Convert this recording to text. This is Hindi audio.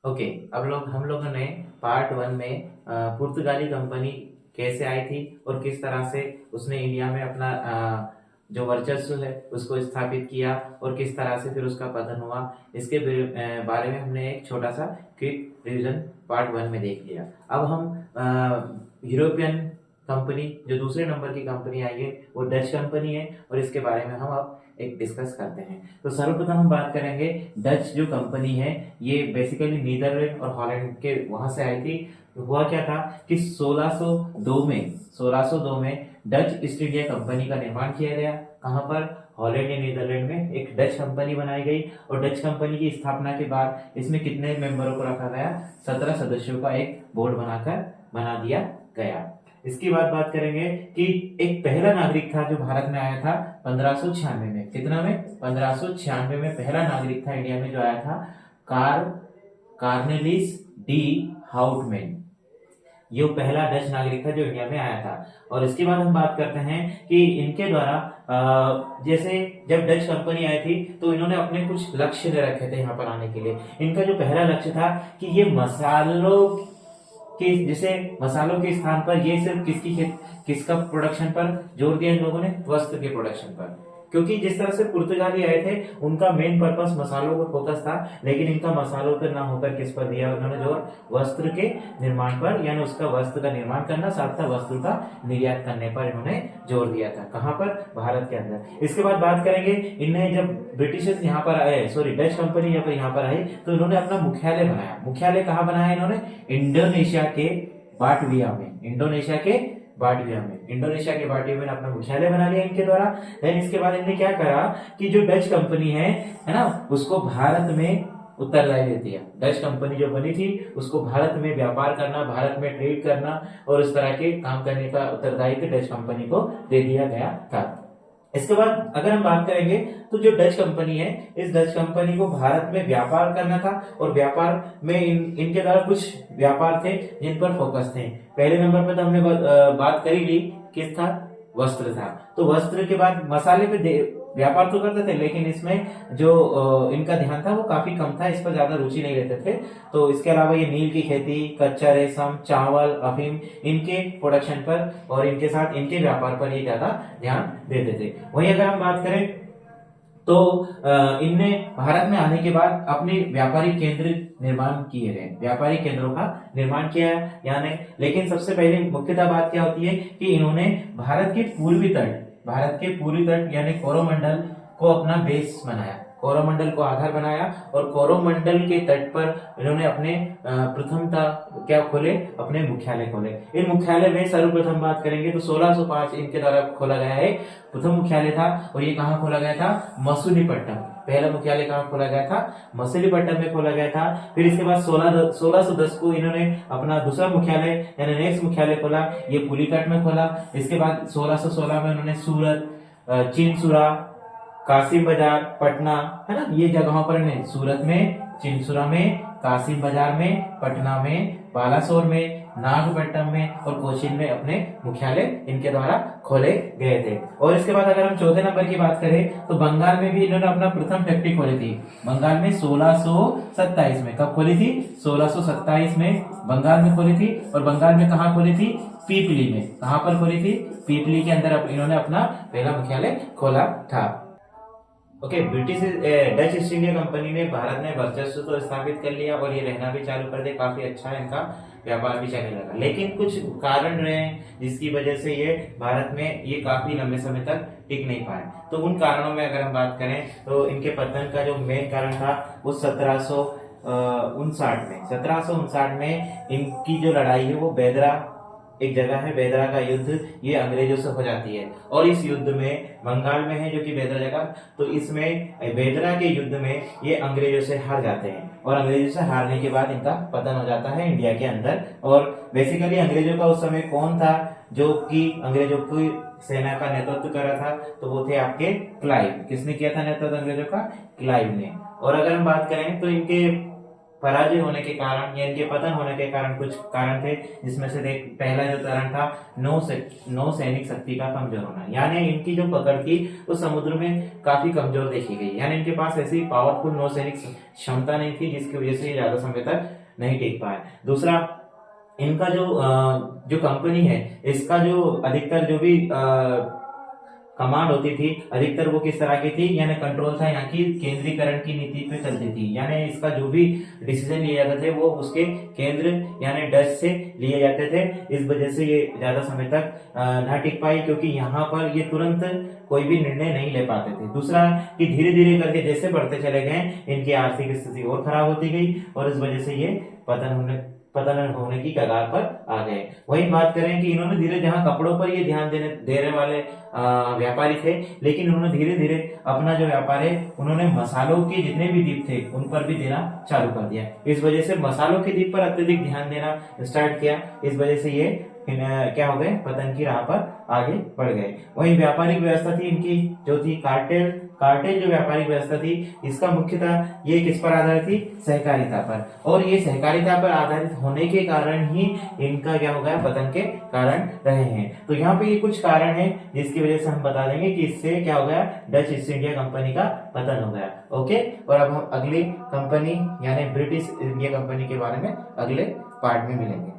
ओके। अब हम लोगों ने पार्ट वन में पुर्तगाली कंपनी कैसे आई थी और किस तरह से उसने इंडिया में अपना जो वर्चस्व है उसको स्थापित किया और किस तरह से फिर उसका पतन हुआ, इसके बारे में हमने एक छोटा सा क्विक रिवीजन पार्ट वन में देख लिया। अब हम यूरोपियन कंपनी जो दूसरे नंबर की कंपनी आई है वो डच कंपनी है और इसके बारे में हम अब एक डिस्कस करते हैं। तो सर्वप्रथम हम बात करेंगे डच जो कंपनी है, ये बेसिकली नीदरलैंड और हॉलैंड के वहां से आई थी। हुआ क्या था कि 1602 में डच ईस्ट इंडिया कंपनी का निर्माण किया गया। कहां पर? हॉलैंड या नीदरलैंड में एक डच कंपनी बनाई गई और डच कंपनी की स्थापना के बाद इसमें कितने मेंबरों को रखा गया? 17 सदस्यों का एक बोर्ड बना दिया गया। इसकी बात करेंगे कि एक पहला नागरिक था जो भारत में आया था 1596 में। कितना में? 1596 में पहला नागरिक था इंडिया में जो आया था, कार्नेलिस डी हाउटमैन। ये पहला डच नागरिक था जो इंडिया में आया था। और इसके बाद हम बात करते हैं कि इनके द्वारा जैसे जब डच कंपनी आई थी तो इन्होंने अपने कुछ लक्ष्य दे रखे थे यहाँ पर आने के लिए। इनका जो पहला लक्ष्य था कि ये मसालों के स्थान पर ये सिर्फ किसका प्रोडक्शन पर जोर दिया इन लोगों ने? वस्त्र के प्रोडक्शन पर। क्योंकि जिस तरह से पुर्तगाली आए थे उनका मेन पर्पस मसालों पर फोकस था, लेकिन इनका मसालों पर ना होकर किस पर दिया उन्होंने जोर? वस्त्र के निर्माण पर, यानी उसका वस्त्र का निर्माण करना, साथ साथ वस्त्र का निर्यात करने पर इन्होंने जोर दिया था। कहां पर? भारत के अंदर। इसके बाद बात करेंगे, इन्हें जब ब्रिटिशर्स यहाँ पर आए, सॉरी डच कंपनी जब यहाँ पर आई तो इन्होंने अपना मुख्यालय बनाया। मुख्यालय कहाँ बनाया इन्होंने? इंडोनेशिया के बाटविया में अपना मुख्यालय बना लिया इनके द्वारा। देन इसके बाद इन्होंने क्या करा कि जो डच कंपनी है ना, उसको भारत में उत्तरदायी दिया। डच कंपनी जो बनी थी उसको भारत में व्यापार करना, भारत में ट्रेड करना और इस तरह के काम करने का उत्तरदायित्व डच कंपनी को दे दिया गया था। इसके बाद अगर हम बात करेंगे तो जो डच कंपनी है, इस डच कंपनी को भारत में व्यापार करना था और व्यापार में इनके द्वारा कुछ व्यापार थे जिन पर फोकस थे। पहले नंबर पर तो हमने बात करी ली, किस था? वस्त्र था। तो वस्त्र के बाद मसाले पे व्यापार तो करते थे, लेकिन इसमें जो इनका ध्यान था वो काफी कम था, इस पर ज्यादा रुचि नहीं लेते थे। तो इसके अलावा ये नील की खेती, कच्चा रेशम, चावल, अफीम, इनके प्रोडक्शन पर और इनके साथ इनके व्यापार पर ये ज्यादा ध्यान देते थे। वहीं अगर हम बात करें तो इनने भारत में आने के बाद अपने व्यापारिक केंद्र निर्माण किए गए, व्यापारिक केंद्रों का निर्माण किया है यानी। लेकिन सबसे पहले मुख्यतः बात क्या होती है कि इन्होंने भारत के पूर्वी तट यानी कोरोमंडल को अपना बेस बनाया, कोरोमंडल को आधार बनाया और कोरोमंडल के तट पर इन्होंने अपने प्रथमता क्या खोले? अपने मुख्यालय खोले। इन मुख्यालय में सर्वप्रथम बात करेंगे तो 1605 इनके द्वारा खोला गया है प्रथम मुख्यालय था। और ये कहाँ खोला गया था? मसूलीपट्टनम। पहला मुख्यालय कहाँ खोला गया था? मसूलीपट्टनम में खोला गया था। फिर इसके बाद 1610 को इन्होंने अपना दूसरा मुख्यालय यानी नेक्स्ट मुख्यालय खोला, ये पुलिकट में खोला। इसके बाद 1616 में उन्होंने सूरत, चिनसुरा, कासिम बाजार, पटना, है ना, ये जगहों पर नहीं, सूरत में, चिनसुरा में, कासिम बाजार में, पटना में, बालासोर में, नागपट्टनम में और कोचीन में अपने मुख्यालय इनके द्वारा खोले गए थे। और इसके बाद अगर हम चौथे नंबर की बात करें तो बंगाल में भी इन्होंने अपना प्रथम फैक्ट्री खोली थी। बंगाल में 1627 में। कब खोली थी? 1627 में बंगाल में खोली थी। और बंगाल में कहाँ खोली थी? पीपली में। कहाँ पर खोली थी? पीपली के अंदर इन्होंने अपना पहला मुख्यालय खोला था। Okay, Dutch east India company ने भारत में वर्चस्व तो स्थापित कर लिया और ये रहना भी चालू कर दिया। काफी अच्छा इनका व्यापार भी चलने लगा, लेकिन कुछ कारण रहे जिसकी वजह से ये भारत में ये काफी लंबे समय तक टिक नहीं पाए। तो उन कारणों में अगर हम बात करें तो इनके पतन का जो मेन कारण था वो 1759 में इनकी जो लड़ाई है वो बेदरा, एक जगह है बेदरा का युद्ध, ये अंग्रेजों से हो जाती है। और इस युद्ध में बंगाल में है जो कि बेदरा जगह, तो इसमें बेदरा के युद्ध में ये अंग्रेजों से हार जाते हैं और अंग्रेजों से हारने के बाद इनका पतन हो जाता है इंडिया के अंदर। और बेसिकली अंग्रेजों का उस समय कौन था जो कि अंग्रेजों की सेना का नेतृत्व कर रहा था? तो वो थे आपके क्लाइव। किसने किया था नेतृत्व अंग्रेजों का? क्लाइव ने। और अगर हम बात करें तो इनके पराजय होने के कारण या इनके पतन होने के कारण कुछ कारण थे, जिसमें से देख पहला जो कारण था नौ सैनिक शक्ति का कमजोर होना, यानी इनकी जो पकड़ थी वो समुद्र में काफी कमजोर देखी गई, यानी इनके पास ऐसी पावरफुल नौ सैनिक क्षमता नहीं थी, जिसकी वजह से ये ज्यादा समय तक नहीं टिक पाए। दूसरा, इनका जो कंपनी है, इसका जो अधिकतर जो भी कमांड होती थी, अधिकतर वो किस तरह की थी, यानी कंट्रोल था यहाँ की केंद्रीकरण की नीति पे चलती थी, यानी इसका जो भी डिसीजन लिए जाते थे वो उसके केंद्र यानी डच से लिए जाते थे। इस वजह से ये ज्यादा समय तक ना टिक पाई, क्योंकि यहाँ पर ये तुरंत कोई भी निर्णय नहीं ले पाते थे। दूसरा कि धीरे धीरे करके जैसे बढ़ते चले गए, इनकी आर्थिक स्थिति और खराब होती गई और इस वजह से ये पतन होने की कगार पर आ गए। वही बात करें कि इन्होंने धीरे, जहां कपड़ों पर ये ध्यान देने वाले व्यापारी थे, लेकिन उन्होंने धीरे धीरे अपना जो व्यापार है उन्होंने मसालों के जितने भी द्वीप थे उन पर भी देना चालू कर दिया। इस वजह से मसालों के द्वीप पर अत्यधिक ध्यान देना स्टार्ट किया। इस वजह से ये क्या हो गए, पतन की राह पर आगे बढ़ गए। वही व्यापारिक व्यवस्था थी इनकी जो थी कार्टेल जो व्यापारिक व्यवस्था थी, इसका मुख्यतः ये किस पर आधारित थी, सहकारिता पर, और ये सहकारिता पर आधारित होने के कारण ही इनका क्या हो गया, पतन के कारण रहे हैं। तो यहाँ पे ये कुछ कारण है जिसकी वजह से हम बता देंगे कि इससे क्या हो गया, डच ईस्ट इंडिया कंपनी का पतन हो गया। ओके, और अब हम अगली कंपनी यानी ब्रिटिश इंडिया कंपनी के बारे में अगले पार्ट में मिलेंगे।